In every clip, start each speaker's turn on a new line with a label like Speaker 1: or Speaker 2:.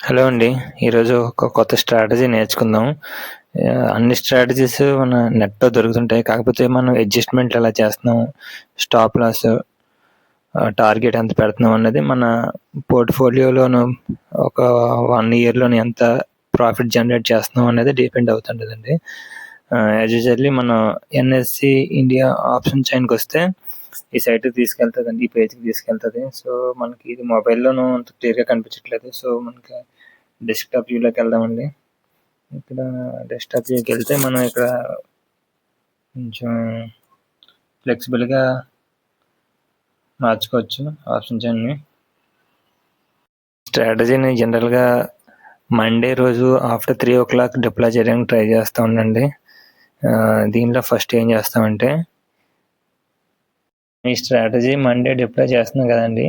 Speaker 1: Hello అండి. ఈరోజు ఒక కొత్త స్ట్రాటజీ నేర్చుకుందాం. అన్ని స్ట్రాటజీస్ మన నెట్‌లో దొరుకుతుంటాయి. కాకపోతే మనం అడ్జస్ట్‌మెంట్లు ఎలా చేస్తున్నాం, స్టాప్ లాస్, టార్గెట్ ఎంత పెడుతున్నాం అన్నది మన పోర్ట్‌ఫోలియోలోను ఒక 1 ఇయర్‌లోని ఎంత ప్రాఫిట్ జనరేట్ చేస్తున్నాం అనేది డిపెండ్ అవుతుంటదండి. యాజ్ యూజువల్లీ మనం ఎన్ఎస్‌సి ఇండియా ఆప్షన్ చైన్‌కొస్తే ఈ సైట్‌కి తీసుకెళ్తదండి. ఈ పేజ్‌కి తీసుకెళ్తది. సో, మనకి ఇది మొబైల్‌లోనూ అంత క్లియర్‌గా కనిపించట్లేదు. సో, మనకి డెస్క్‌టాప్ వ్యూలోకి వెళ్దామండి. ఇక్కడ డెస్క్‌టాప్ వ్యూకెళ్తే మనం ఇక్కడ కొంచెం ఫ్లెక్సిబుల్‌గా మార్చుకోవచ్చు ఆప్షన్స్ అన్నీ. స్ట్రాటజీని జనరల్‌గా మండే రోజు ఆఫ్టర్ 3:00 డిప్లాయ్ చేయడానికి ట్రై చేస్తా ఉండండి. దీనిలో ఫస్ట్ ఏం చేస్తామంటే ఈ స్ట్రాటజీ మండే డిప్లాయ్ చేస్తున్నాం కదండీ!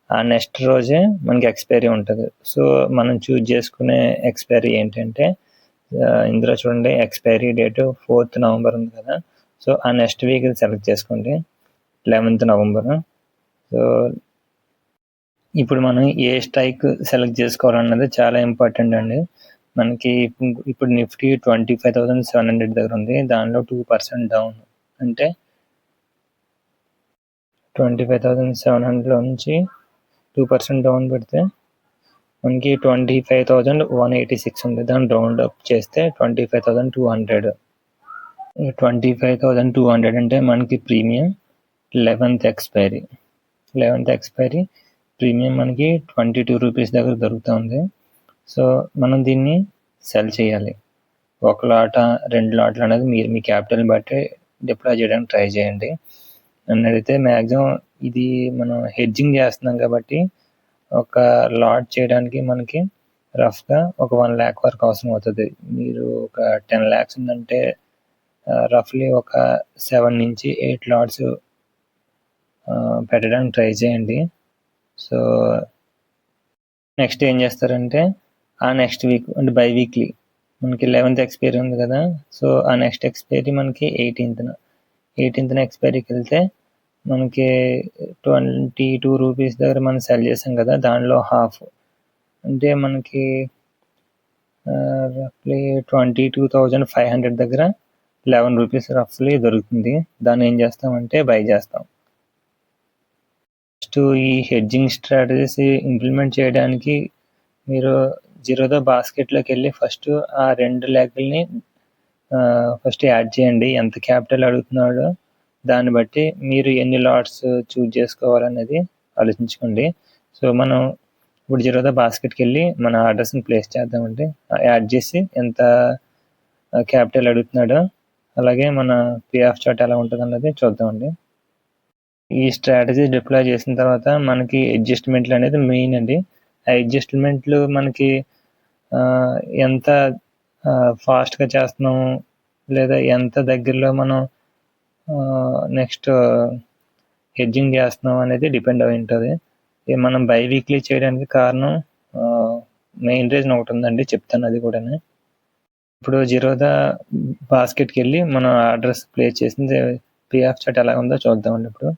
Speaker 1: ఆ నెక్స్ట్ రోజే మనకి ఎక్స్‌పైరీ ఉంటది. సో, మనం చూజ్ చేసుకునే ఎక్స్‌పైరీ ఏంటంటే ఇందులో చూడండి ఎక్స్‌పైరీ డేట్ 4th నవంబర్ ఉంది కదా! సో, ఆ నెక్స్ట్ వీక్ సెలెక్ట్ చేసుకోండి. 11th November. సో, ఇప్పుడు మనం ఏ స్ట్రైక్ సెలెక్ట్ చేసుకోవాలన్నది చాలా ఇంపార్టెంట్ అండి. మనకి ఇప్పుడు నిఫ్టీ 25,700 దగ్గర ఉంది. దానిలో 2% డౌన్. అంటే 25,700లో నుంచి 2% డౌన్ పెడితే మనకి 25,186 ఉంది. దాన్ని రౌండ్ అప్ చేస్తే 25,200. 25,200 అంటే మనకి premium 11th expiry. 11th expiry premium మనకి 22 రూపీస్ దగ్గర దొరుకుతుంది. సో, మనం దీన్ని సెల్ చేయాలి. ఒక లాటా, 2 లాట్లు అనేది మీరు మీ క్యాపిటల్‌ని బట్టి డిప్లాయ్ చేయడానికి ట్రై చేయండి. నన్నడిగితే మాక్సిమం ఇది మనం హెడ్జింగ్ చేస్తున్నాం కాబట్టి ఒక లాట్ చేయడానికి మనకి రఫ్‌గా ఒక 1 లాక్ వరకు అవసరం అవుతది. మీరు ఒక 10 లాక్స్ ఉందంటే రఫ్‌లీ ఒక 7-8 లాట్స్ పెట్టడానికి ట్రై చేయండి. సో, నెక్స్ట్ ఏం చేస్తారంటే ఆ నెక్స్ట్ వీక్ అంటే బై వీక్లీ మనకి 11th ఎక్స్‌పైరీ ఉంది కదా! సో, ఆ నెక్స్ట్ ఎక్స్‌పైరీ మనకి 18థ్ ఎక్స్‌పైరీకి వెళ్తే మనకి 22 రూపీస్ దగ్గర మనం సెల్ చేసాం కదా! దానిలో హాఫ్ అంటే మనకి రఫ్‌లీ 22,500 దగ్గర 11 రూపీస్ రఫ్‌లీ దొరుకుతుంది. దాన్ని ఏం చేస్తామంటే బై చేస్తాం. నెక్స్ట్ ఈ హెడ్జింగ్ స్ట్రాటజీస్ ఇంప్లిమెంట్ చేయడానికి మీరు జిరోదా బాస్కెట్‌లోకి వెళ్ళి ఫస్ట్ ఆ 2 లెగ్‌లని ఫస్ట్ యాడ్ చేయండి. ఎంత క్యాపిటల్ అడుగుతున్నాడో దాన్ని బట్టి మీరు ఎన్ని లాట్స్ చూజ్ చేసుకోవాలనేది ఆలోచించుకోండి. సో, మనం ఇప్పుడు జిరోదా బాస్కెట్‌కి వెళ్ళి మన ఆర్డర్స్‌ని ప్లేస్ చేద్దామండి. యాడ్ చేసి ఎంత క్యాపిటల్ అడుగుతున్నాడో అలాగే మన పే ఆఫ్ చార్ట్ ఎలా ఉంటదన్నది చూద్దామండి. ఈ స్ట్రాటజీ డిప్లాయ్ చేసిన తర్వాత మనకి అడ్జస్ట్‌మెంట్లు అనేది మెయిన్ అండి. ఆ అడ్జస్ట్‌మెంట్లు మనకి ఎంత ఫాస్ట్‌గా చేస్తున్నాము లేదా ఎంత దగ్గరలో మనం నెక్స్ట్ హెడ్జింగ్ చేస్తున్నాం అనేది డిపెండ్ అయి ఉంటది. మనం బై వీక్లీ చేయడానికి కారణం మెయిన్ రీజన్ ఒకటి ఉందండి. చెప్తాను అది కూడాను. ఇప్పుడు జిరోదా బాస్కెట్‌కి వెళ్ళి మనం ఆర్డర్స్ ప్లేస్ చేసింది పే ఆఫ్ చార్ట్ ఎలా ఉందో చూద్దామండి ఇప్పుడు.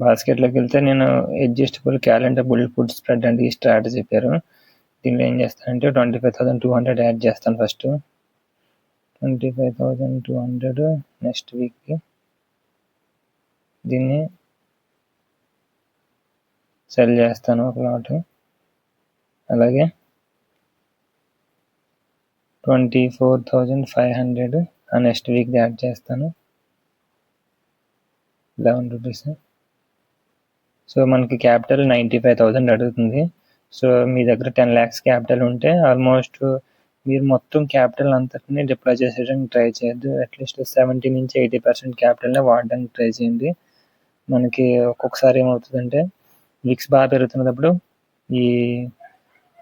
Speaker 1: బాస్కెట్‌లోకి వెళ్తే నేను adjustable calendar bull put spread అండి ఈ స్ట్రాటజీ చెప్పారు. దీనిలో ఏం చేస్తానంటే 25,200 యాడ్ చేస్తాను ఫస్ట్. 25,200 నెక్స్ట్ వీక్‌కి దీన్ని సెల్ చేస్తాను ఒక లాట్. అలాగే 24,500 ఆ నెక్స్ట్ వీక్‌ది యాడ్ చేస్తాను. 11 రూపీస్. సో, మనకి క్యాపిటల్ 95,000 అడుగుతుంది. సో, మీ దగ్గర 10 లాక్స్ క్యాపిటల్ ఉంటే ఆల్మోస్ట్ మీరు మొత్తం క్యాపిటల్ అంతటిని డిప్లాయ్ చేసేయడానికి ట్రై చేయొద్దు. అట్‌లీస్ట్ 70-80% క్యాపిటల్‌ని వాడడానికి ట్రై చేయండి. మనకి ఒక్కొక్కసారి ఏమవుతదంటే విక్స్ బాగా పెరుగుతున్నప్పుడు ఈ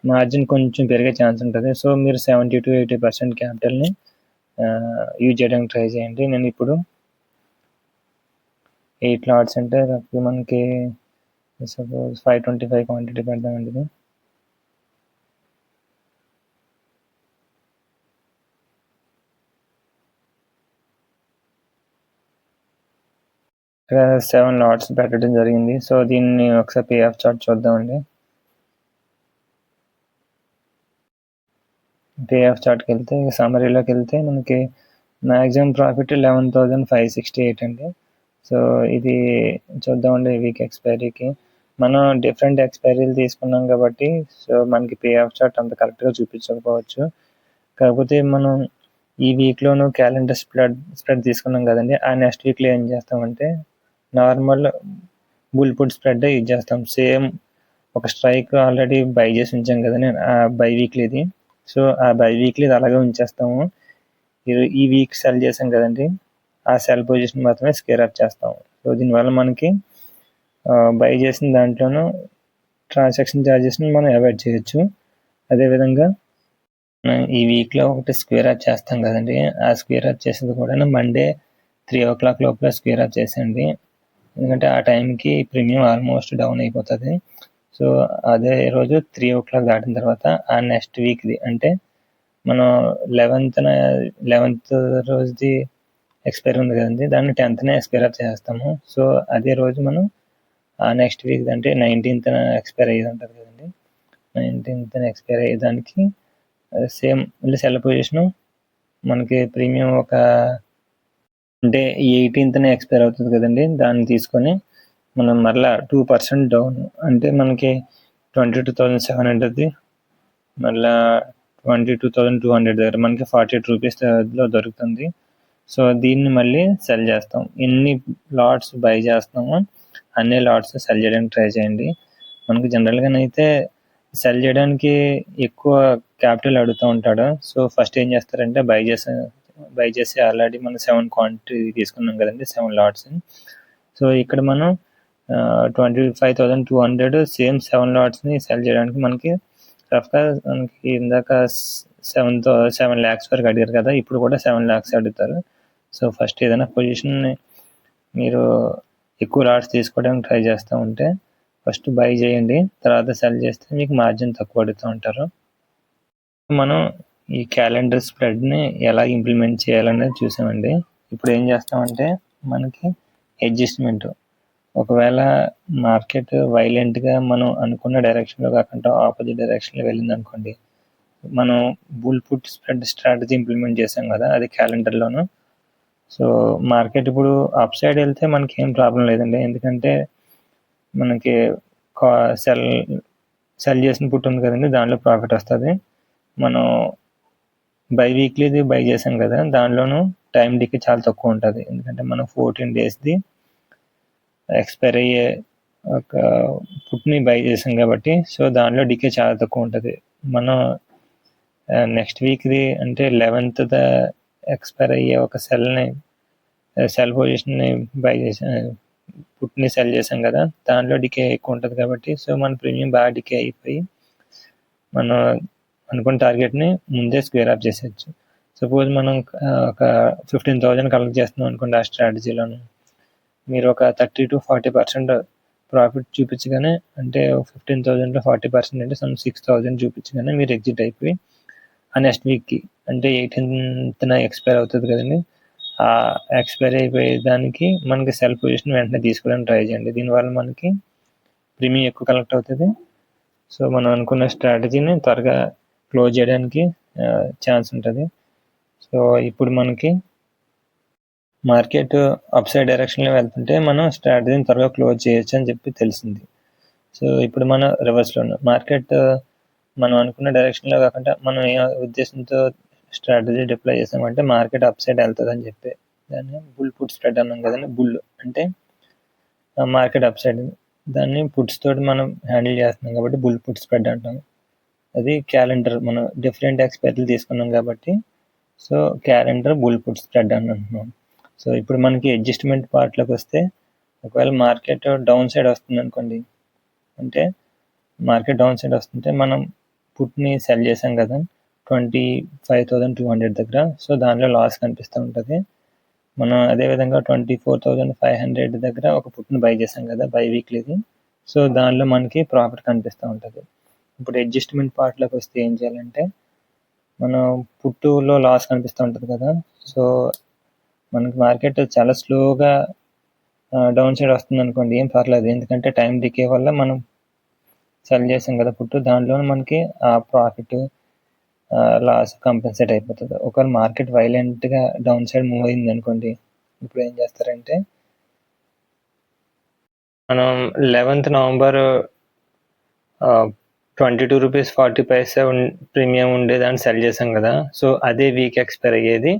Speaker 1: మార్జిన్ కొంచెం పెరిగే ఛాన్స్ ఉంటది. సో, మీరు 70-80% క్యాపిటల్‌ని యూజ్ చేయడానికి ట్రై చేయండి. నేను ఇప్పుడు 8 లాట్స్ అంటే రఫ్‌లీ మనకి సపోజ్ 525 క్వాంటిటీ పెడదామండి ఇది. ఇక్కడ 7 లాట్స్ పెట్టడం జరిగింది. సో, దీన్ని ఒకసారి పే ఆఫ్ చార్ట్ చూద్దామండి. పే ఆఫ్ చార్ట్కి వెళ్తే సమ్మరీలోకి వెళ్తే మనకి మ్యాక్సిమం ప్రాఫిట్ 11,568 అండి. సో ఇది చూద్దామండి వీక్ ఎక్స్పైరీకి. మనం డిఫరెంట్ ఎక్స్పైరీలు తీసుకున్నాం కాబట్టి సో మనకి పే ఆఫ్ చార్ట్ అంత కరెక్ట్గా చూపించకపోవచ్చు. కాకపోతే మనం ఈ వీక్లోను క్యాలెండర్ స్ప్రెడ్ తీసుకున్నాం కదండి, ఆ నెక్స్ట్ వీక్లో ఏం చేస్తామంటే నార్మల్ బుల్ పుట్ స్ప్రెడ్ ఇది చేస్తాం. సేమ్ ఒక స్ట్రైక్ ఆల్రెడీ బై చేసి ఉంచాం కదండి ఆ బై వీక్లీది. సో ఆ బై వీక్లీది అలాగే ఉంచేస్తాము. ఈ వీక్ సెల్ చేసాం కదండి, ఆ సెల్ పొజిషన్ మాత్రమే స్క్వేర్ అప్ చేస్తాము. సో దీనివల్ల మనకి బై చేసిన దాంట్లోనూ ట్రాన్సాక్షన్ ఛార్జెస్ని మనం అవాయిడ్ చేయొచ్చు. అదేవిధంగా ఈ వీక్లో ఒకటి స్క్వేర్ అప్ చేస్తాం కదండి, ఆ స్క్వేర్ అప్ చేసేది కూడా మండే 3 o'clock లోపల స్క్వేర్ అప్ చేసేయండి. ఎందుకంటే ఆ టైంకి ప్రీమియం ఆల్మోస్ట్ డౌన్ అయిపోతుంది. సో అదే రోజు 3 o'clock దాటిన తర్వాత ఆ నెక్స్ట్ వీక్ది అంటే మనం 11th రోజుది ఎక్స్పైరీ ఉంది కదండి, దాన్ని 10th ఎక్స్పైర్ అప్ చేస్తాము. సో అదే రోజు మనం ఆ నెక్స్ట్ వీక్ అంటే 19th ఎక్స్పైర్ అయ్యేది ఉంటుంది కదండి, 19th ఎక్స్పైర్ అయ్యేదానికి సేమ్ మళ్ళీ సెల్ పొజిషను మనకి ప్రీమియం ఒక అంటే 18th ఎక్స్పైర్ అవుతుంది కదండి, దాన్ని తీసుకొని మనం మరలా 2% డౌన్ అంటే మనకి 22,700ది మళ్ళీ 22,200 దగ్గర మనకి 48 రూపీస్లో దొరుకుతుంది. సో దీన్ని మళ్ళీ సెల్ చేస్తాం. ఎన్ని లాట్స్ బై చేస్తామో అన్ని లాట్స్ సెల్ చేయడానికి ట్రై చేయండి. మనకు జనరల్గానైతే సెల్ చేయడానికి ఎక్కువ క్యాపిటల్ అడుగుతూ ఉంటాడు. సో ఫస్ట్ ఏం చేస్తారంటే బై చేసి ఆల్రెడీ మనం 7 క్వాంటిటీ తీసుకున్నాం కదండి, 7 లాట్స్. సో ఇక్కడ మనం 25,200 సేమ్ 7 లాట్స్ని సెల్ చేయడానికి మనకి రఫ్గా మనకి ఇందాక 7 lakhs వరకు అడిగారు కదా, ఇప్పుడు కూడా 7 lakhs అడుగుతారు. సో ఫస్ట్ ఏదైనా పొజిషన్ని మీరు ఎక్కువ లాట్స్ తీసుకోవడానికి ట్రై చేస్తూ ఉంటే ఫస్ట్ బై చేయండి, తర్వాత సెల్ చేస్తే మీకు మార్జిన్ తక్కువ అడుగుతూ ఉంటారు. మనం ఈ క్యాలెండర్ స్ప్రెడ్ని ఎలా ఇంప్లిమెంట్ చేయాలనేది చూసామండి. ఇప్పుడు ఏం చేస్తామంటే మనకి అడ్జస్ట్మెంట్, ఒకవేళ మార్కెట్ వైలెంట్గా మనం అనుకున్న డైరెక్షన్లో కాకుండా ఆపోజిట్ డైరెక్షన్లో వెళ్ళింది అనుకోండి, మనం bull put spread strategy implement చేసాం కదా అది క్యాలెండర్లోను. సో మార్కెట్ ఇప్పుడు అప్ సైడ్ వెళ్తే మనకి ఏం ప్రాబ్లం లేదండి, ఎందుకంటే మనకి సెల్ చేసిన పుట్ ఉంది కదండి, దాంట్లో ప్రాఫిట్ వస్తుంది. మనం బై వీక్లీది బై చేసాం కదా, దానిలోనూ టైం డికే చాలా తక్కువ ఉంటుంది, ఎందుకంటే మనం 14 daysది ఎక్స్పైర్ అయ్యే ఒక పుట్ని బై చేసాం కాబట్టి. సో దానిలో డికే చాలా తక్కువ ఉంటుంది. మనం నెక్స్ట్ వీక్ది అంటే 11th ఎక్స్పైర్ అయ్యే ఒక సెల్ పొజిషన్ని బై చేసాం, పుట్ని సెల్ చేసాం కదా, దానిలో డికే ఎక్కువ ఉంటుంది కాబట్టి సో మన ప్రీమియం బాగా డికే అయిపోయి మనం అనుకున్న టార్గెట్ని ముందే స్క్వేర్ అప్ చేసేయచ్చు. సపోజ్ మనం ఒక 15,000 కలెక్ట్ చేస్తున్నాం అనుకోండి, ఆ స్ట్రాటజీలోను మీరు ఒక 30 to 40% ప్రాఫిట్ చూపించగానే, అంటే 15,000లో 40% అంటే 6,000 చూపించగానే మీరు ఎగ్జిట్ అయిపోయి ఆ నెక్స్ట్ వీక్కి అంటే 18th ఎక్స్పైర్ అవుతుంది కదండి, ఆ ఎక్స్పైర్ అయిపోయే దానికి మనకి సెల్ పొజిషన్ వెంటనే తీసుకోవడానికి ట్రై చేయండి. దీనివల్ల మనకి ప్రీమియం ఎక్కువ కలెక్ట్ అవుతుంది. సో మనం అనుకున్న స్ట్రాటజీని త్వరగా క్లోజ్ చేయడానికి ఛాన్స్ ఉంటుంది. సో ఇప్పుడు మనకి మార్కెట్ అప్ సైడ్ డైరెక్షన్లో వెళ్తుంటే మనం స్ట్రాటజీని త్వరగా క్లోజ్ చేయొచ్చు అని చెప్పి తెలిసింది. సో ఇప్పుడు మన రివర్స్లో మార్కెట్ మనం అనుకున్న డైరెక్షన్లో కాకుండా మనం ఏ ఉద్దేశంతో స్ట్రాటజీ డిప్లాయ్ చేసామంటే మార్కెట్ అప్ సైడ్ వెళ్తుంది అని చెప్పి దాన్ని బుల్ పుట్ స్ప్రెడ్ అన్నాం కదండి. బుల్ అంటే మార్కెట్ అప్ సైడ్, దాన్ని పుట్స్ తోటి మనం హ్యాండిల్ చేస్తున్నాం కాబట్టి బుల్ పుట్ స్ప్రెడ్ అంటాం. అది క్యాలెండర్ మనం డిఫరెంట్ ఎక్స్పైరీలు తీసుకున్నాం కాబట్టి so calendar bull put spread అని అంటున్నాం. సో ఇప్పుడు మనకి అడ్జస్ట్మెంట్ పార్ట్లోకి వస్తే, ఒకవేళ మార్కెట్ డౌన్ సైడ్ వస్తుంది అనుకోండి, అంటే మార్కెట్ డౌన్ సైడ్ వస్తుంటే మనం పుట్ని సెల్ చేసాం కదా 25,200 దగ్గర, సో దానిలో లాస్ కనిపిస్తూ ఉంటుంది. మనం అదేవిధంగా 24,500 దగ్గర ఒక పుట్ని బై చేసాం కదా బై వీక్లీది, సో దానిలో మనకి ప్రాఫిట్ కనిపిస్తూ ఉంటుంది. ఇప్పుడు అడ్జస్ట్మెంట్ పార్ట్లోకి వస్తే ఏం చేయాలంటే, మనం పుట్టులో లాస్ కనిపిస్తూ ఉంటుంది కదా, సో మనకి మార్కెట్ చాలా స్లోగా డౌన్ సైడ్ వస్తుంది అనుకోండి, ఏం పర్లేదు, ఎందుకంటే టైం డికే వల్ల మనం సెల్ చేసాం కదా పుట్టు, దాంట్లో మనకి ఆ ప్రాఫిట్ లాస్ కంపెన్సేట్ అయిపోతుంది. ఒకవేళ మార్కెట్ వైలెంట్గా డౌన్ సైడ్ మూవ్ అయింది అనుకోండి, ఇప్పుడు ఏం చేస్తారంటే మనం 11th నవంబర్ 22 రూపీస్ 40 ప్రీమియం ఉండేదాన్ని సెల్ చేసాం కదా. సో అదే వీక్ ఎక్స్పైర్ అయ్యేది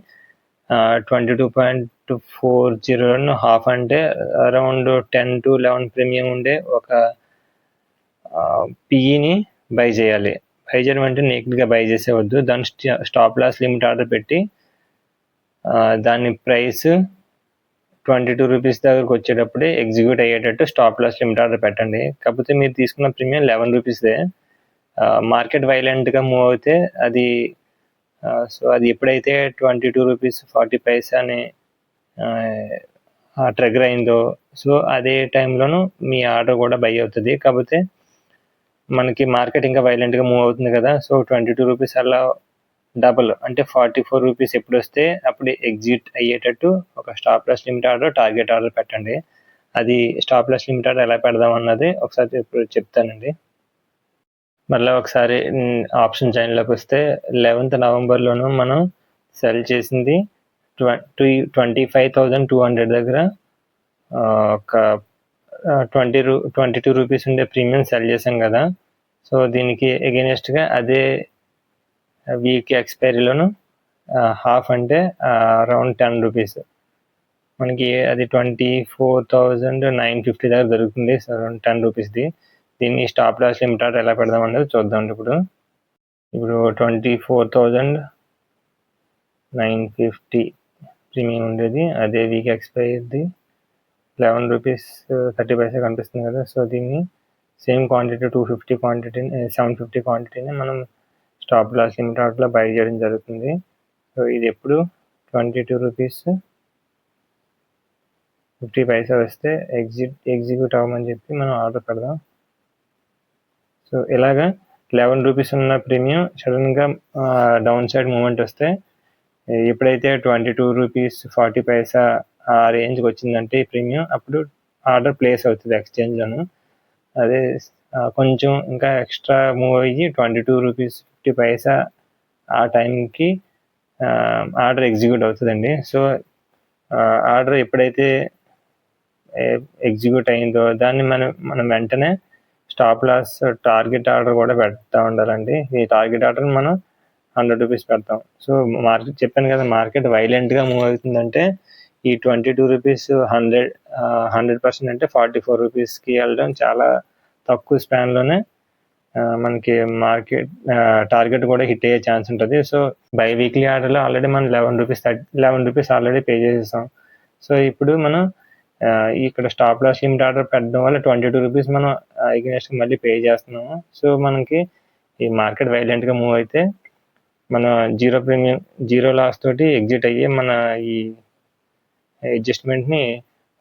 Speaker 1: 22.40 హాఫ్, అంటే అరౌండ్ 10 to 11 ప్రీమియం ఉండే ఒక పిఈని బై చేయాలి. బై చేయడం అంటే నేక్డ్గా బై చేసేవద్దు, దాని స్టాప్ లాస్ లిమిట్ ఆర్డర్ పెట్టి దాని ప్రైస్ 22 రూపీస్ దగ్గరకు వచ్చేటప్పుడే ఎగ్జిక్యూట్ అయ్యేటట్టు స్టాప్ లాస్ లిమిట్ ఆర్డర్ పెట్టండి. కాకపోతే మీరు తీసుకున్న ప్రీమియం 11 రూపీస్దే. మార్కెట్ వైలెంట్గా మూవ్ అవుతే అది సో అది ఎప్పుడైతే 22 రూపీస్ 40 అని ట్రిగర్ అయిందో, సో అదే టైంలోనూ మీ ఆర్డర్ కూడా బై అవుతుంది. కాకపోతే మనకి మార్కెట్ ఇంకా వైలెంట్గా మూవ్ అవుతుంది కదా, సో 22 రూపీస్ అలా డబుల్ అంటే 44 రూపీస్ ఎప్పుడు వస్తే అప్పుడు ఎగ్జిట్ అయ్యేటట్టు ఒక stop loss limit order, target order పెట్టండి. అది స్టాప్ లాస్ లిమిట్ ఆర్డర్ ఎలా పెడదాం అన్నది ఒకసారి ఇప్పుడు చెప్తానండి. మళ్ళీ ఒకసారి ఆప్షన్ చైన్లోకి వస్తే 11th నవంబర్లోనూ మనం సెల్ చేసింది 25,200 దగ్గర ఒక 22 రూపీస్ ఉండే ప్రీమియం సెల్ చేసాం కదా. సో దీనికి ఎగెనిస్ట్గా అదే వీక్ ఎక్స్పైరీలోను హాఫ్ అంటే అరౌండ్ 10 రూపీస్ మనకి అది 24,950 దగ్గర దొరుకుతుంది. సో 10 రూపీస్ది. దీన్ని స్టాప్ లాస్ లిమిట్ ఆర్డర్ ఎలా పెడదాం అనేది చూద్దాం. ఇప్పుడు 24,950 ప్రీమియం ఉండేది, అదే వీక్ ఎక్స్పైరీది 11 రూపీస్ 30 కనిపిస్తుంది కదా. సో దీన్ని సేమ్ క్వాంటిటీ 250 క్వాంటిటీని 750 క్వాంటిటీని మనం స్టాప్ లాస్ లిమిట్ ఆర్డర్లో బై చేయడం జరుగుతుంది. సో ఇది ఎప్పుడు 22 రూపీస్ 50 వస్తే ఎగ్జిక్యూట్ అవ్వమని చెప్పి మనం ఆర్డర్ పెడదాం. సో ఇలాగా 11 రూపీస్ ఉన్న ప్రీమియం సడన్గా డౌన్ సైడ్ మూమెంట్ వస్తే ఎప్పుడైతే 22 రూపీస్ 40 ఆ రేంజ్కి వచ్చిందంటే ఈ ప్రీమియం, అప్పుడు ఆర్డర్ ప్లేస్ అవుతుంది ఎక్స్చేంజ్లోను. అదే కొంచెం ఇంకా ఎక్స్ట్రా మూవ్ అయ్యి 22 రూపీస్ 50 ఆ టైంకి ఆర్డర్ ఎగ్జిక్యూట్ అవుతుందండి. సో ఆర్డర్ ఎప్పుడైతే ఎగ్జిక్యూట్ అయిందో దాన్ని మనం వెంటనే స్టాప్ లాస్ టార్గెట్ ఆర్డర్ కూడా పెడతా ఉండాలండి. ఈ టార్గెట్ ఆర్డర్ మనం 100 రూపీస్ పెడతాం. సో మార్కెట్ చెప్పాను కదా, మార్కెట్ వైలెంట్గా మూవ్ అవుతుందంటే ఈ 22 రూపీస్ 100% అంటే 44 రూపీస్కి వెళ్ళడం చాలా తక్కువ స్పాన్లోనే మనకి మార్కెట్ టార్గెట్ కూడా హిట్ అయ్యే ఛాన్స్ ఉంటుంది. సో బై వీక్లీ ఆర్డర్లో ఆల్రెడీ మనం 11 రూపీస్ ఆల్రెడీ పే చేసేసాం. సో ఇప్పుడు మనం ఇక్కడ స్టాప్ లాస్ లిమిట్ ఆర్డర్ పెట్టడం వల్ల 22 రూపీస్ మనం అగైనెస్ట్ మళ్ళీ పే చేస్తున్నాము. సో మనకి ఈ మార్కెట్ వైలెంట్గా మూవ్ అయితే మన జీరో లాస్ తోటి ఎగ్జిట్ అయ్యి మన ఈ అడ్జస్ట్మెంట్ని,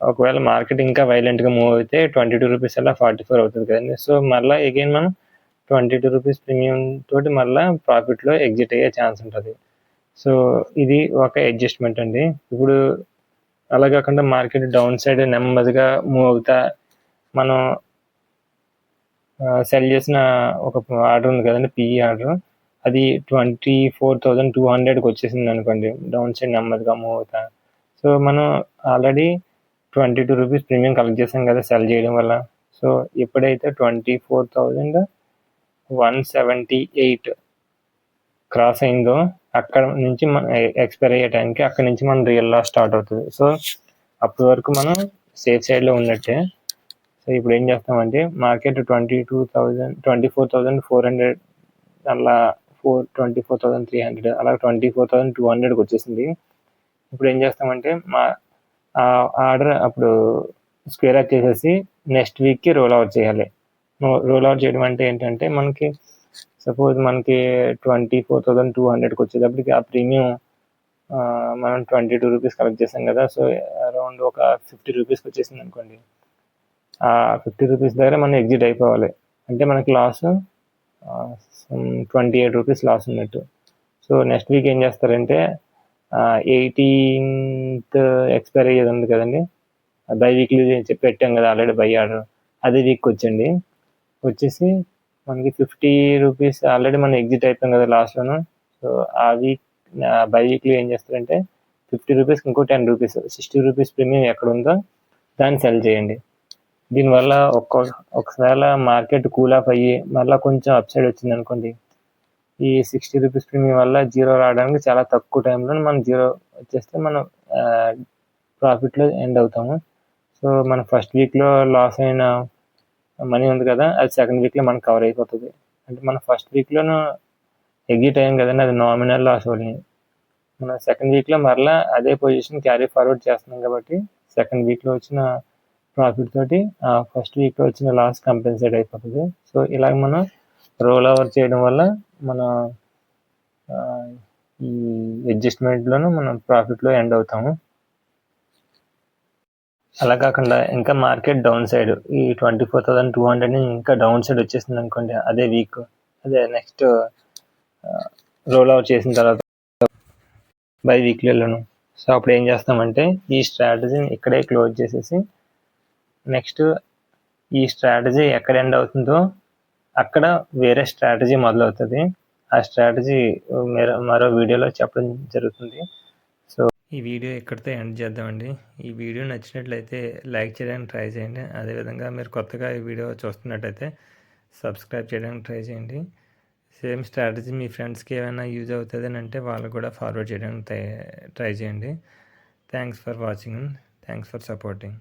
Speaker 1: ఒకవేళ మార్కెట్ ఇంకా వైలెంట్గా మూవ్ అయితే 22 రూపీస్ అలా 44 అవుతుంది కదండి. సో మళ్ళీ అగైన్ మనం 22 రూపీస్ ప్రీమియం తోటి మళ్ళీ ప్రాఫిట్లో ఎగ్జిట్ అయ్యే ఛాన్స్ ఉంటుంది. సో ఇది ఒక అడ్జస్ట్మెంట్ అండి. ఇప్పుడు అలా కాకుండా మార్కెట్ డౌన్ సైడ్ నెమ్మదిగా మూవ్ అవుతా మనం సెల్ చేసిన ఒక ఆర్డర్ ఉంది కదండి, పిఈ ఆర్డర్, అది 24,200కి వచ్చేసింది అనుకోండి డౌన్ సైడ్ నెమ్మదిగా మూవ్ అవుతా. సో మనం ఆల్రెడీ 22 రూపీస్ ప్రీమియం కలెక్ట్ చేసాం కదా సెల్ చేయడం వల్ల. సో ఎప్పుడైతే 24,178 క్రాస్ అయిందో అక్కడ నుంచి మన ఎక్స్పైర్ అయ్యే టైంకి అక్కడ నుంచి మన రియల్ లాస్ స్టార్ట్ అవుతుంది. సో అప్పటి వరకు మనం సేఫ్ సైడ్లో ఉన్నట్టే. సో ఇప్పుడు ఏం చేస్తామంటే మార్కెట్ 24,400 అలా 24,300 అలా 24,200కి వచ్చేసింది. ఇప్పుడు ఏం చేస్తామంటే ఆ ఆర్డర్ అప్పుడు స్క్వేర్ అప్ చేసేసి నెక్స్ట్ వీక్కి రోల్ అవుట్ చేయాలి. రోల్ అవుట్ చేయడం అంటే ఏంటంటే మనకి సపోజ్ మనకి 24,200కి వచ్చేటప్పటికి ఆ ప్రీమియం మనం 22 రూపీస్ కలెక్ట్ చేసాం కదా. సో అరౌండ్ ఒక 50 రూపీస్కి వచ్చేసింది అనుకోండి. ఆ 50 రూపీస్ దగ్గర మనం ఎగ్జిట్ అయిపోవాలి. అంటే మనకి లాస్ 28 రూపీస్ లాస్ ఉన్నట్టు. సో నెక్స్ట్ వీక్ ఏం చేస్తారంటే 18th ఎక్స్పైర్ అయ్యేది ఉంది కదండి, బై వీక్లీ చెప్పి పెట్టాం కదా ఆల్రెడీ బై ఆర్డర్, అదే వీక్ వచ్చేసి మనకి 50 రూపీస్ ఆల్రెడీ మనం ఎగ్జిట్ అయిపోయాం కదా లాస్ట్లోను. సో ఆ వీక్ బై వీక్లీ ఏం చేస్తారంటే 50 రూపీస్కి ఇంకో 10 రూపీస్ 60 రూపీస్ ప్రీమియం ఎక్కడ ఉందో దాన్ని సెల్ చేయండి. దీనివల్ల ఒకవేళ మార్కెట్ కూల్ ఆఫ్ అయ్యి మళ్ళీ కొంచెం అప్ సైడ్ వచ్చింది అనుకోండి, ఈ 60 రూపీస్ ప్రీమియం వల్ల జీరో రావడానికి చాలా తక్కువ టైంలో మనం జీరో వచ్చేస్తే మనం ప్రాఫిట్లో ఎండ్ అవుతాము. సో మన ఫస్ట్ వీక్లో లాస్ అయిన మనీ ఉంది కదా, అది సెకండ్ వీక్లో మనకు కవర్ అయిపోతుంది. అంటే మన ఫస్ట్ వీక్లోనూ ఎగ్జిట్ అయ్యాం కదండి, అది నామినల్ లాస్ ఓన్లీ. మన సెకండ్ వీక్లో మరలా అదే పొజిషన్ క్యారీ ఫార్వర్డ్ చేస్తున్నాం కాబట్టి సెకండ్ వీక్లో వచ్చిన ప్రాఫిట్ తోటి ఫస్ట్ వీక్లో వచ్చిన లాస్ కంపెన్సేట్ అయిపోతుంది. సో ఇలాగ మనం రోల్ ఓవర్ చేయడం వల్ల మన ఈ అడ్జస్ట్మెంట్లోనూ మనం ప్రాఫిట్లో ఎండ్ అవుతాము. అలా కాకుండా ఇంకా మార్కెట్ డౌన్ సైడ్ ఈ 24,200 ఇంకా డౌన్ సైడ్ వచ్చేసింది అనుకోండి, అదే వీక్, అదే నెక్స్ట్ రోల్ అవుట్ చేసిన తర్వాత బై వీక్లీలోను. సో అప్పుడు ఏం చేస్తామంటే ఈ స్ట్రాటజీని ఇక్కడే క్లోజ్ చేసేసి నెక్స్ట్ ఈ స్ట్రాటజీ ఎక్కడ ఎండ్ అవుతుందో అక్కడ వేరే స్ట్రాటజీ మొదలవుతుంది. ఆ స్ట్రాటజీ మరో వీడియోలో చెప్పడం జరుగుతుంది. సో ఈ వీడియో ఇక్కడితో ఎండ్ చేద్దామండి. ఈ వీడియో నచ్చినట్లయితే లైక్ చేయడానికి ట్రై చేయండి. అదేవిధంగా మీరు కొత్తగా ఈ వీడియో చూస్తున్నట్టయితే సబ్స్క్రైబ్ చేయడానికి ట్రై చేయండి. సేమ్ స్ట్రాటజీ మీ ఫ్రెండ్స్కి ఏమైనా యూజ్ అవుతుంది అని అంటే వాళ్ళు కూడా ఫార్వర్డ్ చేయడానికి ట్రై చేయండి. Thanks for watching. Thanks for supporting.